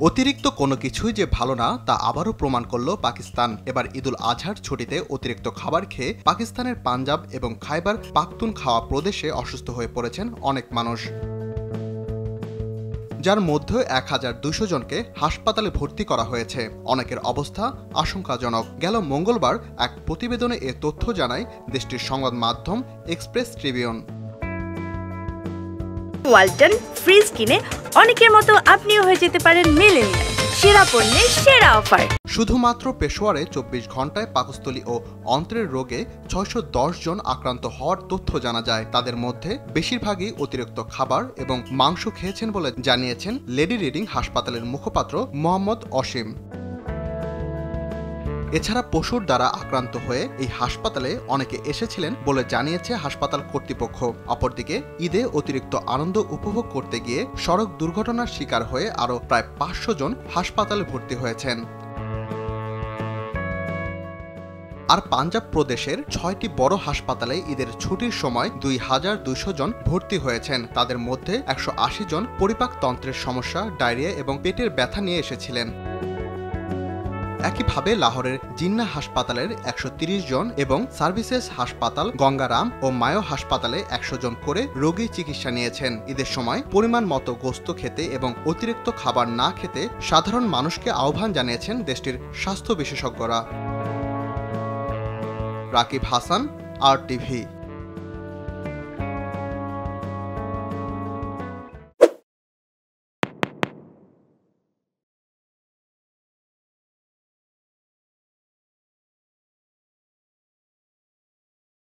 অতিরিক্ত কোনো কিছুই যে ভালো না তা আবারও প্রমাণ করল পাকিস্তান। এবার ঈদুল আজহার ছুটিতে অতিরিক্ত খাবার খেয়ে পাকিস্তানের পাঞ্জাব এবং খাইবার পাখতুনখাওয়া প্রদেশে অসুস্থ হয়ে পড়েছেন অনেক মানুষ, যার মধ্যে ১,২০০ জনকে হাসপাতালে ভর্তি করা হয়েছে। অনেকের অবস্থা আশঙ্কাজনক। গেল মঙ্গলবার এক প্রতিবেদনে এ তথ্য জানায় দেশটির সংবাদ মাধ্যম এক্সপ্রেস ট্রিবিউন। ওয়ালটন ফ্রিজ কিনে অনেকের মতো আপনিও হয়ে যেতে পারেন মিলেনিয়াল। সেরা পণ্যের সেরা অফার। শুধুমাত্র পেশোয়ারে ২৪ ঘন্টায় পাকস্থলী ও অন্ত্রের রোগে ৬১০ জন আক্রান্ত হওয়ার তথ্য জানা যায়। তাদের মধ্যে বেশিরভাগই অতিরিক্ত খাবার এবং মাংস খেয়েছেন বলে জানিয়েছেন লেডি রিডিং হাসপাতালের মুখপাত্র মোহাম্মদ অসীম। এছাড়া পশুর দ্বারা আক্রান্ত হয়ে এই হাসপাতালে অনেকে এসেছিলেন বলে জানিয়েছে হাসপাতাল কর্তৃপক্ষ। অপরদিকে ঈদে অতিরিক্ত আনন্দ উপভোগ করতে গিয়ে সড়ক দুর্ঘটনার শিকার হয়ে আরও প্রায় ৫০০ জন হাসপাতালে ভর্তি হয়েছেন। আর পাঞ্জাব প্রদেশের ৬টি বড় হাসপাতালে ঈদের ছুটির সময় ২,২০০ জন ভর্তি হয়েছেন। তাদের মধ্যে ১৮০ জন পরিপাকতন্ত্রের সমস্যা, ডায়রিয়া এবং পেটের ব্যথা নিয়ে এসেছিলেন। একইভাবে লাহোরের জিন্নাহ হাসপাতালের ১৩০ জন এবং সার্ভিসেস হাসপাতাল, গঙ্গারাম ও মায়ো হাসপাতালে ১০০ জন করে রোগী চিকিৎসা নিয়েছেন। ঈদের সময় পরিমাণ মতো গোশত খেতে এবং অতিরিক্ত খাবার না খেতে সাধারণ মানুষকে আহ্বান জানিয়েছেন দেশটির স্বাস্থ্য বিশেষজ্ঞরা। রাকিব হাসান, RTV।